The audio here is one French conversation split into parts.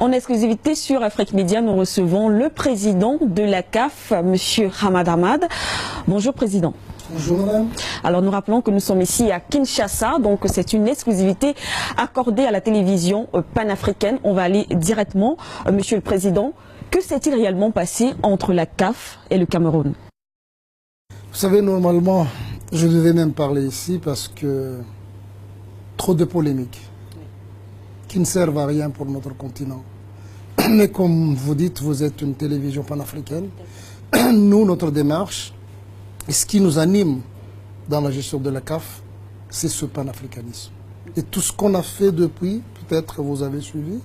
En exclusivité sur Afrique Média, nous recevons le président de la CAF, M. Hamad Hamad. Bonjour président. Bonjour madame. Alors nous rappelons que nous sommes ici à Kinshasa, donc c'est une exclusivité accordée à la télévision panafricaine. On va aller directement, Monsieur le Président, que s'est-il réellement passé entre la CAF et le Cameroun? Vous savez, normalement, je devais même parler ici parce que trop de polémiques qui ne servent à rien pour notre continent. Mais comme vous dites, vous êtes une télévision panafricaine. Nous, notre démarche, et ce qui nous anime dans la gestion de la CAF, c'est ce panafricanisme. Et tout ce qu'on a fait depuis, peut-être que vous avez suivi,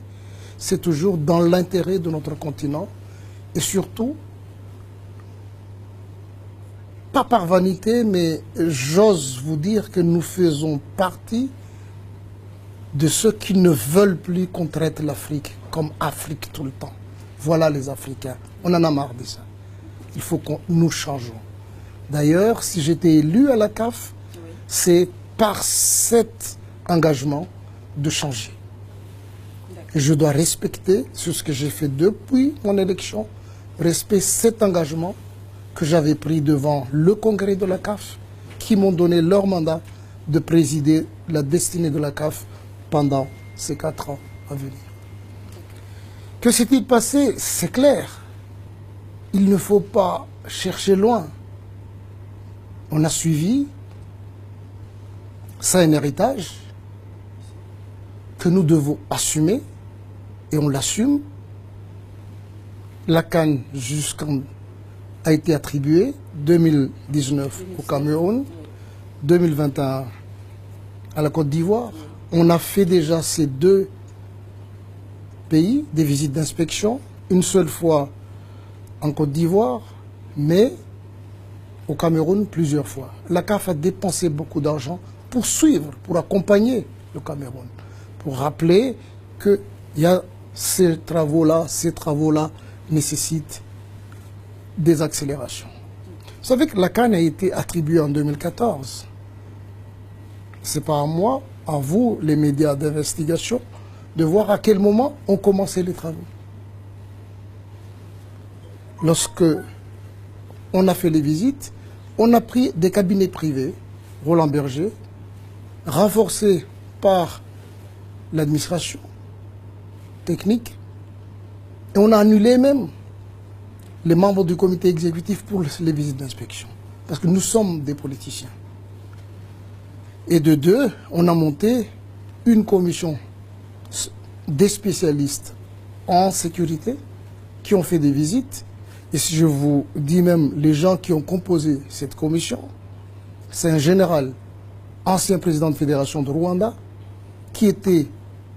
c'est toujours dans l'intérêt de notre continent. Et surtout, pas par vanité, mais j'ose vous dire que nous faisons partie de ceux qui ne veulent plus qu'on traite l'Afrique comme Afrique tout le temps. Voilà les Africains. On en a marre de ça. Il faut que nous changeons. D'ailleurs, si j'étais élu à la CAF, c'est par cet engagement de changer. Et je dois respecter ce que j'ai fait depuis mon élection, respecter cet engagement que j'avais pris devant le congrès de la CAF, qui m'ont donné leur mandat de présider la destinée de la CAF pendant ces 4 ans à venir. Que s'est-il passé? C'est clair. Il ne faut pas chercher loin. On a suivi, c'est un héritage que nous devons assumer et on l'assume. La CAN a été attribuée 2019 au Cameroun, 2021 à la Côte d'Ivoire. On a fait déjà ces 2 pays des visites d'inspection, une seule fois en Côte d'Ivoire, mais au Cameroun plusieurs fois. La CAF a dépensé beaucoup d'argent pour suivre, pour accompagner le Cameroun, pour rappeler que ces travaux-là nécessitent des accélérations. Vous savez que la CAN a été attribuée en 2014. C'est pas à moi, à vous, les médias d'investigation, de voir à quel moment ont commencé les travaux. Lorsque on a fait les visites, on a pris des cabinets privés, Roland Berger, renforcés par l'administration technique, et on a annulé même les membres du comité exécutif pour les visites d'inspection, parce que nous sommes des politiciens. Et de 2, on a monté une commission des spécialistes en sécurité qui ont fait des visites. Et si je vous dis même les gens qui ont composé cette commission, c'est un général, ancien président de fédération de Rwanda, qui était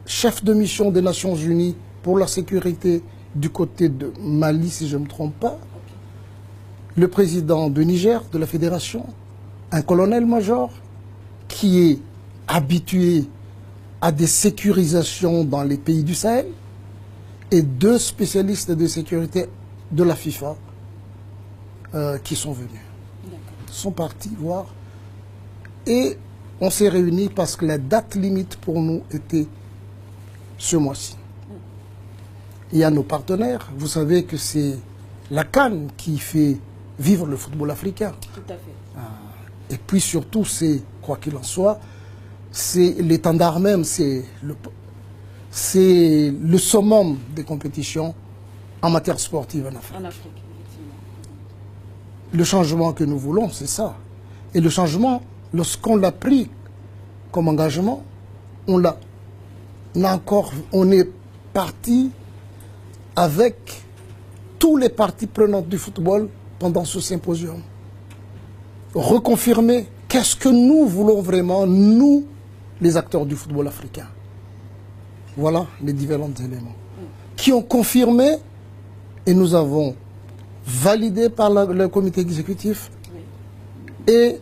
chef de mission des Nations Unies pour la sécurité du côté de Mali, si je ne me trompe pas, le président de Niger, de la fédération, un colonel-major qui est habitué à des sécurisations dans les pays du Sahel, et 2 spécialistes de sécurité de la FIFA qui sont venus. Sont partis voir. Et on s'est réunis parce que la date limite pour nous était ce mois-ci. Il y a nos partenaires. Vous savez que c'est la CAN qui fait vivre le football africain. Tout à fait. Et puis surtout, c'est, quoi qu'il en soit, c'est l'étendard même, c'est le summum des compétitions en matière sportive en Afrique. En Afrique, effectivement. Le changement que nous voulons, c'est ça. Et le changement, lorsqu'on l'a pris comme engagement, on est parti avec tous les parties prenantes du football pendant ce symposium. Reconfirmer qu'est-ce que nous voulons vraiment, nous, les acteurs du football africain. Voilà les différents éléments qui ont confirmé. Et nous avons validé par le comité exécutif et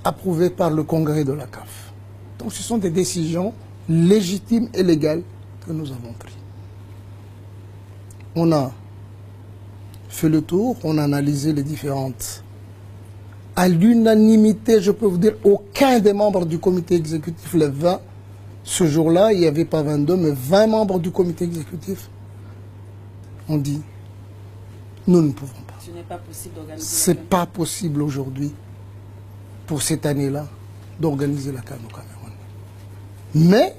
approuvé par le congrès de la CAF. Donc ce sont des décisions légitimes et légales que nous avons prises. On a fait le tour, on a analysé les différentes. À l'unanimité, je peux vous dire, aucun des membres du comité exécutif, les 20, ce jour-là, il n'y avait pas 22, mais 20 membres du comité exécutif on dit, nous ne pouvons pas. Ce n'est pas possible d'organiser. C'est pas possible aujourd'hui, pour cette année-là, d'organiser la CAN au Cameroun. Mais,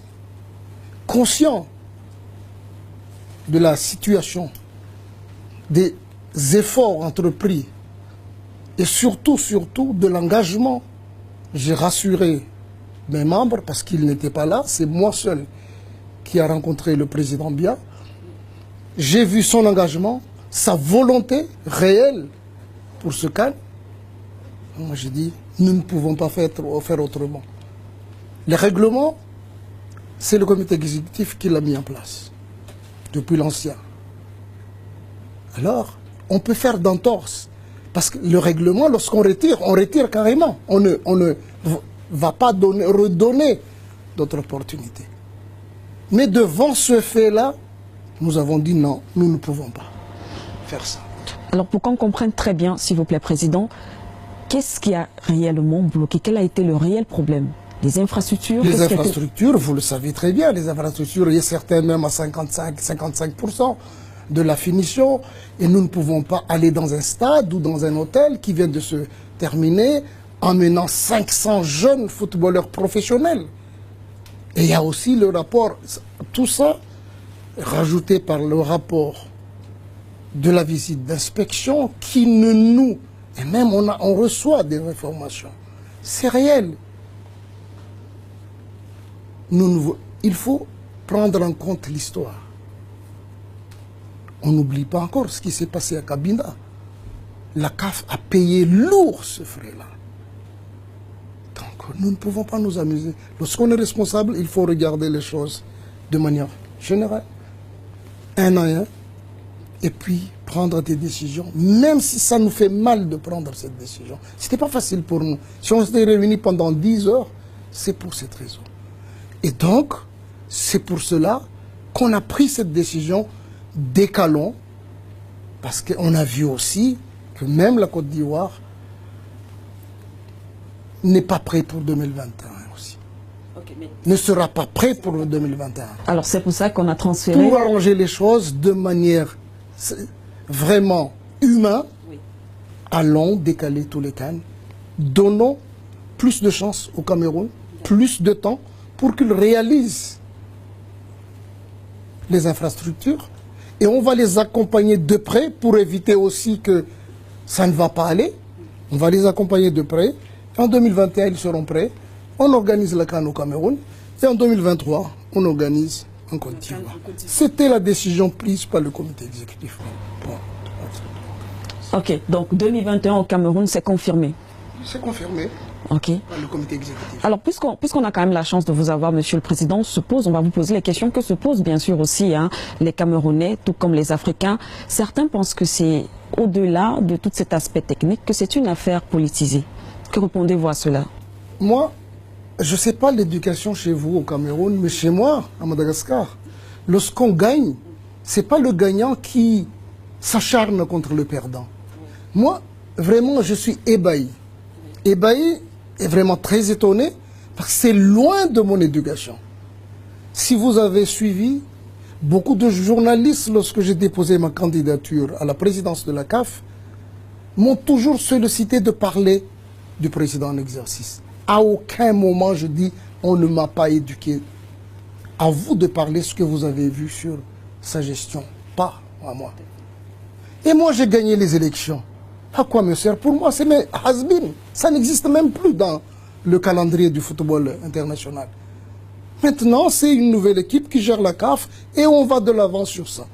conscient de la situation, des efforts entrepris, et surtout de l'engagement, j'ai rassuré mes membres parce qu'ils n'étaient pas là, c'est moi seul qui a rencontré le président Biya. J'ai vu son engagement, sa volonté réelle pour ce CAN. Moi j'ai dit, nous ne pouvons pas faire autrement. Le règlement, c'est le comité exécutif qui l'a mis en place, depuis l'ancien. Alors, on peut faire d'entorse. Parce que le règlement, lorsqu'on retire, on retire carrément. On ne va pas redonner d'autres opportunités. Mais devant ce fait-là, nous avons dit non, nous ne pouvons pas faire ça. Alors pour qu'on comprenne très bien, s'il vous plaît, Président, qu'est-ce qui a réellement bloqué? Quel a été le réel problème? Les infrastructures? Les infrastructures, vous le savez très bien, les infrastructures, il y a certains même à 55% de la finition, et nous ne pouvons pas aller dans un stade ou dans un hôtel qui vient de se terminer emmenant 500 jeunes footballeurs professionnels. Et il y a aussi le rapport, tout ça rajouté par le rapport de la visite d'inspection qui ne nous... Et même on reçoit des informations. C'est réel. Il faut prendre en compte l'histoire. On n'oublie pas encore ce qui s'est passé à Cabinda. La CAF a payé lourd ce frais-là. Donc nous ne pouvons pas nous amuser. Lorsqu'on est responsable, il faut regarder les choses de manière générale, un à un, et puis prendre des décisions, même si ça nous fait mal de prendre cette décision. Ce n'était pas facile pour nous. Si on s'était réunis pendant 10 heures, c'est pour cette raison. Et donc, c'est pour cela qu'on a pris cette décision. Décalons, parce qu'on a vu aussi que même la Côte d'Ivoire n'est pas prête pour 2021 aussi. Okay, ne sera pas prêt pour 2021. Alors c'est pour ça qu'on a transféré... Pour arranger les choses de manière vraiment humaine, oui. Allons décaler tous les CAN, donnons plus de chance au Cameroun, plus de temps pour qu'il réalise les infrastructures. Et on va les accompagner de près pour éviter aussi que ça ne va pas aller. On va les accompagner de près. En 2021, ils seront prêts. On organise la CAN au Cameroun. Et en 2023, on organise en Côte d'Ivoire. C'était la décision prise par le comité exécutif. Bon. Ok, donc 2021 au Cameroun, c'est confirmé. C'est confirmé. Ok. Par le comité exécutif. Alors, puisqu'on a quand même la chance de vous avoir, Monsieur le Président, on va vous poser les questions que se posent bien sûr aussi les Camerounais, tout comme les Africains. Certains pensent que c'est au-delà de tout cet aspect technique, que c'est une affaire politisée. Que répondez-vous à cela? Moi, je ne sais pas l'éducation chez vous au Cameroun, mais chez moi, à Madagascar, lorsqu'on gagne, ce n'est pas le gagnant qui s'acharne contre le perdant. Moi, vraiment, je suis ébahi. Ébahi et vraiment très étonné, parce que c'est loin de mon éducation. Si vous avez suivi, beaucoup de journalistes, lorsque j'ai déposé ma candidature à la présidence de la CAF, m'ont toujours sollicité de parler du président en exercice. À aucun moment je dis, on ne m'a pas éduqué. À vous de parler ce que vous avez vu sur sa gestion, pas à moi. Et moi j'ai gagné les élections. À quoi me sert? Pour moi, c'est mes has-been. Ça n'existe même plus dans le calendrier du football international. Maintenant, c'est une nouvelle équipe qui gère la CAF et on va de l'avant sur ça.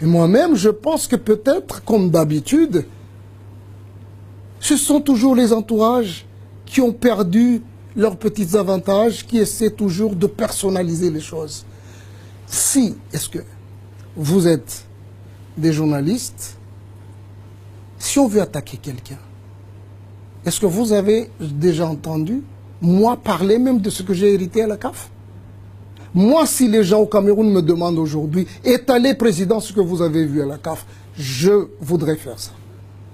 Et moi-même, je pense que peut-être, comme d'habitude, ce sont toujours les entourages qui ont perdu leurs petits avantages, qui essaient toujours de personnaliser les choses. Si, est-ce que vous êtes des journalistes, si on veut attaquer quelqu'un, est-ce que vous avez déjà entendu, moi, parler même de ce que j'ai hérité à la CAF? Moi, si les gens au Cameroun me demandent aujourd'hui, étalez, président, ce que vous avez vu à la CAF, je voudrais faire ça.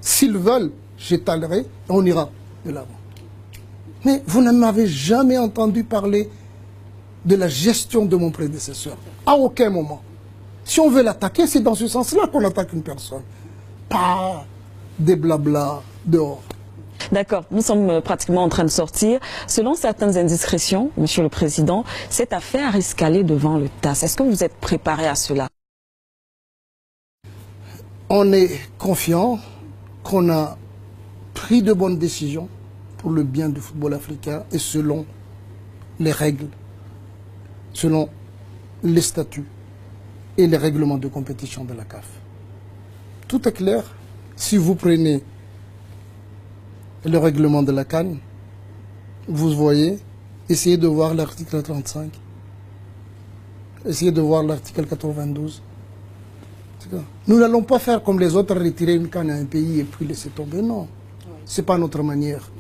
S'ils veulent, j'étalerai et on ira de l'avant. Mais vous ne m'avez jamais entendu parler de la gestion de mon prédécesseur. À aucun moment. Si on veut l'attaquer, c'est dans ce sens-là qu'on attaque une personne. Pas des blabla dehors. D'accord, nous sommes pratiquement en train de sortir. Selon certaines indiscrétions, Monsieur le Président, cette affaire risque d'aller devant le TAS. Est-ce que vous êtes préparé à cela? On est confiant qu'on a pris de bonnes décisions pour le bien du football africain et selon les règles, selon les statuts et les règlements de compétition de la CAF. Tout est clair. Si vous prenez le règlement de la CAN, vous voyez, essayez de voir l'article 35, essayez de voir l'article 92. Nous n'allons pas faire comme les autres, retirer une canne à un pays et puis laisser tomber. Non, ce n'est pas notre manière.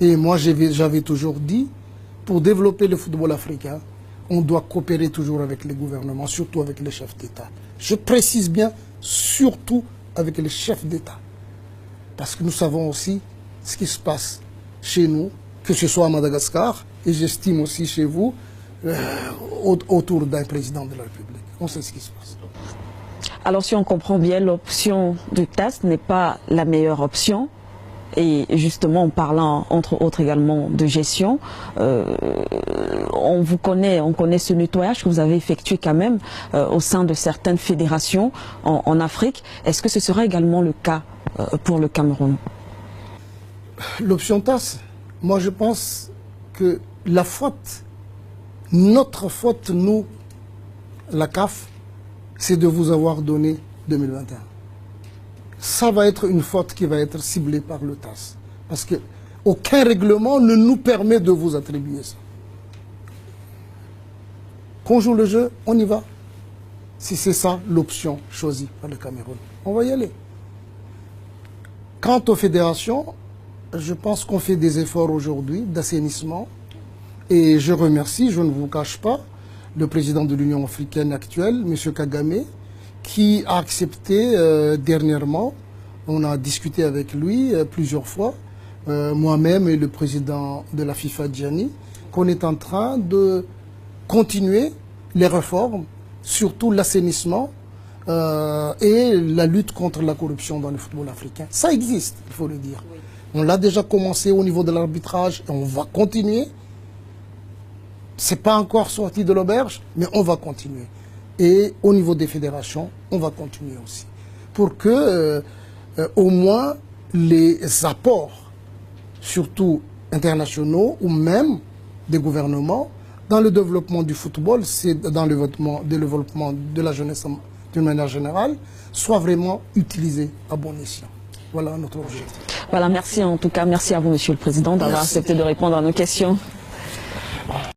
Et moi, j'avais toujours dit, pour développer le football africain, on doit coopérer toujours avec les gouvernements, surtout avec les chefs d'État. Je précise bien, surtout avec les chefs d'État. Parce que nous savons aussi ce qui se passe chez nous, que ce soit à Madagascar, et j'estime aussi chez vous, autour d'un président de la République. On sait ce qui se passe. Alors si on comprend bien, l'option du TAS n'est pas la meilleure option. Et justement, en parlant entre autres également de gestion, on vous connaît, on connaît ce nettoyage que vous avez effectué quand même au sein de certaines fédérations en Afrique. Est-ce que ce sera également le cas pour le Cameroun? L'option TAS, moi je pense que la faute, notre faute, nous, la CAF, c'est de vous avoir donné 2021. Ça va être une faute qui va être ciblée par le TAS. Parce qu'aucun règlement ne nous permet de vous attribuer ça. Qu'on joue le jeu, on y va. Si c'est ça l'option choisie par le Cameroun, on va y aller. Quant aux fédérations, je pense qu'on fait des efforts aujourd'hui d'assainissement. Et je remercie, je ne vous cache pas, le président de l'Union africaine actuelle, M. Kagame, qui a accepté dernièrement, on a discuté avec lui plusieurs fois, moi-même et le président de la FIFA, Gianni, qu'on est en train de continuer les réformes, surtout l'assainissement et la lutte contre la corruption dans le football africain. Ça existe, il faut le dire. Oui. On l'a déjà commencé au niveau de l'arbitrage et on va continuer. Ce n'est pas encore sorti de l'auberge, mais on va continuer. Et au niveau des fédérations, on va continuer aussi. Pour que, au moins, les apports, surtout internationaux ou même des gouvernements, dans le développement du football, c'est dans le développement de la jeunesse d'une manière générale, soient vraiment utilisés à bon escient. Voilà notre objectif. Voilà, merci en tout cas, merci à vous, Monsieur le Président, d'avoir accepté de répondre à nos questions.